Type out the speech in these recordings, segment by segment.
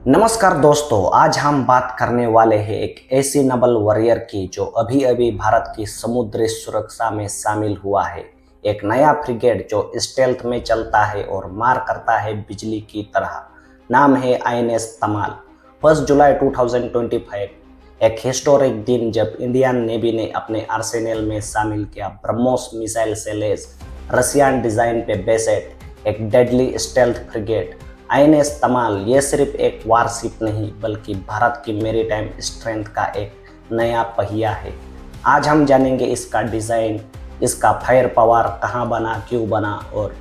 नमस्कार दोस्तों, आज हम बात करने वाले हैं एक ऐसी नबल वॉरियर की जो अभी अभी भारत की समुद्री सुरक्षा में शामिल हुआ है। एक नया फ्रिगेट जो स्टेल्थ में चलता है और मार करता है बिजली की तरह। नाम है आईएनएस तमाल। 1 जुलाई 2025 एक हिस्टोरिक दिन जब इंडियन नेवी ने अपने आर्सेनल में शामिल किया ब्रह्मोस मिसाइल से लैस रशियन डिजाइन पे बेस्ड एक डेडली स्टेल्थ फ्रिगेट आईएनएस तमाल। ये सिर्फ एक वारशिप नहीं बल्कि भारत की मैरीटाइम स्ट्रेंथ का एक नया पहिया है। आज हम जानेंगे इसका डिज़ाइन, इसका फायर पावर कहाँ बना, क्यों बना और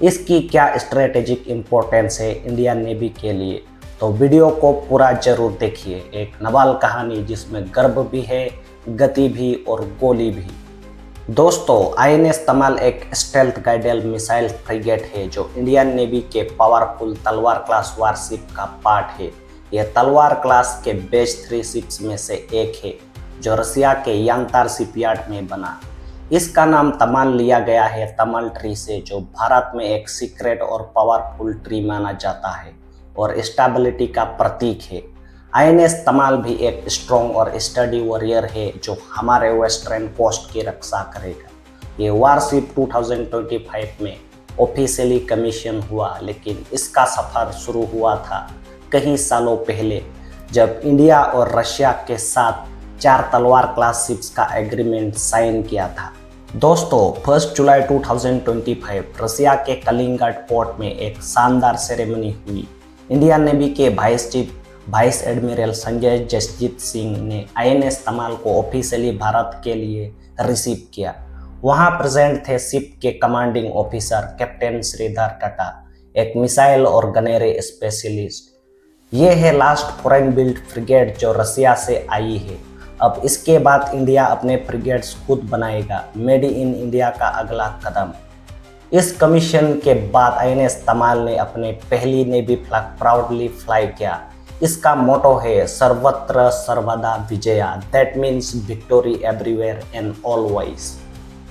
इसकी क्या स्ट्रेटेजिक इम्पोर्टेंस है इंडियन नेवी के लिए। तो वीडियो को पूरा जरूर देखिए। एक नवाल कहानी जिसमें गर्व भी है, गति भी और गोली भी। दोस्तों, आईएनएस तमाल एक स्टेल्थ गाइडेड मिसाइल फ्रिगेट है जो इंडियन नेवी के पावरफुल तलवार क्लास वारशिप का पार्ट है। यह तलवार क्लास के बेस्ट 3 शिप्स में से एक है जो रसिया के यांतार शिपयार्ड में बना। इसका नाम तमाल लिया गया है तमाल ट्री से, जो भारत में एक सीक्रेट और पावरफुल ट्री माना जाता है और स्टेबिलिटी का प्रतीक है। आईएनएस तमाल भी एक स्ट्रॉन्ग और स्टडी वॉरियर है जो हमारे वेस्टर्न कोस्ट की रक्षा करेगा। ये वारशिप 2025 में ऑफिशियली कमीशन हुआ, लेकिन इसका सफ़र शुरू हुआ था कई सालों पहले जब इंडिया और रशिया के साथ 4 तलवार क्लास शिप्स का एग्रीमेंट साइन किया था। दोस्तों, 1 जुलाई 2025 रशिया के कलिंगड पोर्ट में एक शानदार सेरेमनी हुई। इंडियन नेवी के वाइस एडमिरल संजय जसजीत सिंह ने आईएनएस तमाल को ऑफिशियली भारत के लिए रिसीव किया। वहां प्रेजेंट थे शिप के commanding officer captain Sridhar Tata, एक मिसाइल और गनेरे स्पेशलिस्ट। ये है लास्ट फॉरेन बिल्ड फ्रिगेट जो रसिया से आई है। अब इसके बाद इंडिया अपने फ्रिगेट्स खुद बनाएगा। मेड इन इंडिया का अगला कदम। इस कमीशन के बाद आईएनएस तमाल ने अपने पहली नेवी फ्लैग प्राउडली फ्लाई किया। इसका मोटो है सर्वत्र सर्वदा Vijaya, that means victory everywhere and always.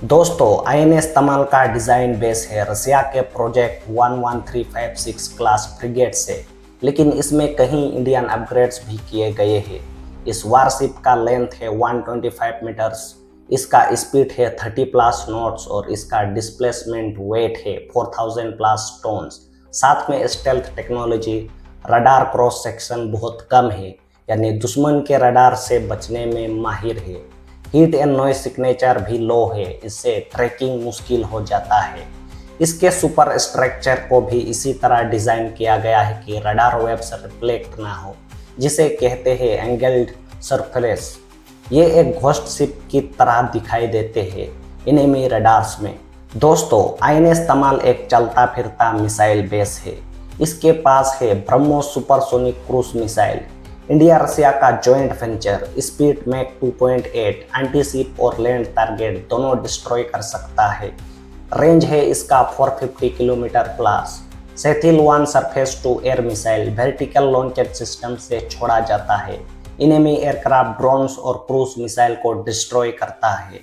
दोस्तों, आईएनएस तमाल का डिज़ाइन बेस है रसिया के प्रोजेक्ट 11356 क्लास फ्रिगेट से, लेकिन इसमें कहीं इंडियन अपग्रेड्स भी किए गए हैं। इस वारशिप का लेंथ है 125 मीटर्स, इसका स्पीड है 30+ नॉट्स और इसका डिस्प्लेसमेंट वेट है 4000+ टोन्स। साथ में stealth technology, radar cross section बहुत कम है, यानी दुश्मन के रडार से बचने में माहिर है। हीट एंड नॉइज सिग्नेचर भी लो है, इससे ट्रैकिंग मुश्किल हो जाता है। इसके सुपर स्ट्रक्चर को भी इसी तरह डिज़ाइन किया गया है कि रडार वेव्स रिफ्लेक्ट ना हो, जिसे कहते हैं एंगल्ड सरफेस। ये एक घोस्ट शिप की तरह दिखाई देते हैं एनिमी रडार्स में। दोस्तों, आईएनएस तमाल एक चलता फिरता मिसाइल बेस है। इसके पास है BrahMos supersonic cruise missile, India Russia का joint venture. Speed Mach 2.8, anti ship और लैंड टारगेट दोनों डिस्ट्रॉय कर सकता है। रेंज है इसका 450 kilometre plus. Shtil 1 surface to air missile vertical launcher system से छोड़ा जाता है। एनिमी एयरक्राफ्ट, ड्रोन्स और क्रूज मिसाइल को डिस्ट्रॉय करता है।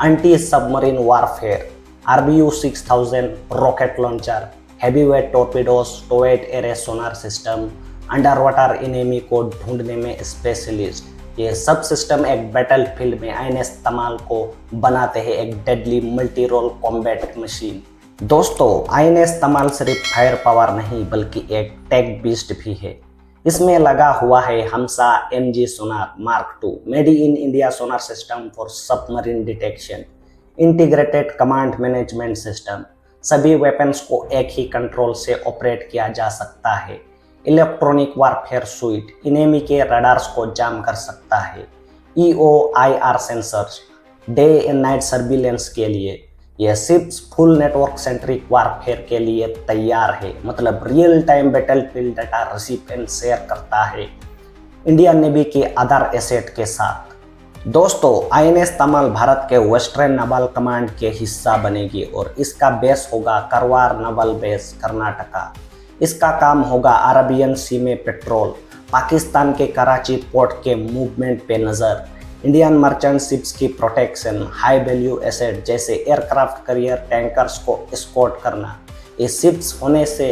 Anti submarine warfare, RBU 6000 rocket launcher, heavyweight torpedoes, towed array sonar system, under water enemy को ढूंढने में स्पेशलिस्ट। ये सब सिस्टम एक बैटलफील्ड में आईएनएस तमाल को बनाते हैं एक deadly multi role combat machine. दोस्तों, आईएनएस तमाल सिर्फ फायर पावर नहीं बल्कि एक टेक बीस्ट भी है। इसमें लगा हुआ है हमसा MG Sonar mark II, made in India sonar system for submarine detection, integrated command management system. सभी वेपन्स को एक ही कंट्रोल से ऑपरेट किया जा सकता है। इलेक्ट्रॉनिक वारफेयर सुइट, एनिमी के रडार्स को जाम कर सकता है। EOIR sensors, day and night surveillance के लिए। यह ships full network centric warfare के लिए तैयार है, मतलब real time battlefield data receive and share करता है इंडियन नेवी के अदर एसेट के साथ। दोस्तों, आईएनएस तमाल भारत के वेस्टर्न नवल कमांड के हिस्सा बनेगी और इसका बेस होगा करवार नवल बेस, कर्नाटका। इसका काम होगा अरबियन सी में पेट्रोल, पाकिस्तान के कराची पोर्ट के मूवमेंट पे नज़र, इंडियन मर्चेंट शिप्स की प्रोटेक्शन, हाई वैल्यू एसेट जैसे एयरक्राफ्ट कैरियर टैंकर्स को एस्कॉर्ट करना। ये शिप्स होने से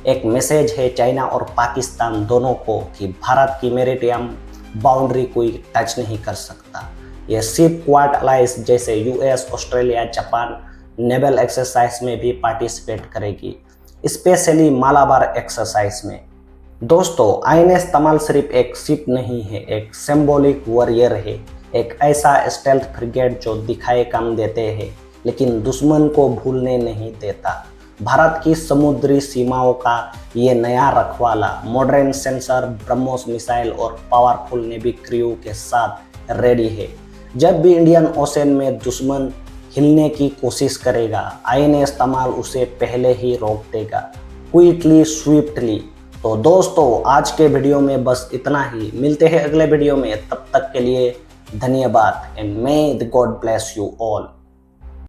एक मैसेज है चाइना और पाकिस्तान दोनों को कि भारत की मैरीटाइम बाउंड्री कोई टच नहीं कर सकता। ये शिप क्वाड अलायंस जैसे US, Australia, Japan naval exercise में भी पार्टिसिपेट करेगी, स्पेशली मालाबार एक्सरसाइज में। दोस्तों, आईएनएस तमाल सिर्फ एक शिप नहीं है, एक सिंबॉलिक वॉरियर है, एक ऐसा स्टेल्थ फ्रिगेट जो दिखाए काम देते हैं लेकिन दुश्मन को भूलने नहीं देता। भारत की समुद्री सीमाओं का ये नया रखवाला मॉडर्न सेंसर, ब्रह्मोस मिसाइल और पावरफुल नेवी क्रू के साथ रेडी है। जब भी इंडियन ओशन में दुश्मन हिलने की कोशिश करेगा, आईएनएस तमाल उसे पहले ही रोक देगा, क्विकली, स्विफ्टली। तो दोस्तों, आज के वीडियो में बस इतना ही। मिलते हैं अगले वीडियो में, तब तक के लिए धन्यवाद and may the God bless you all.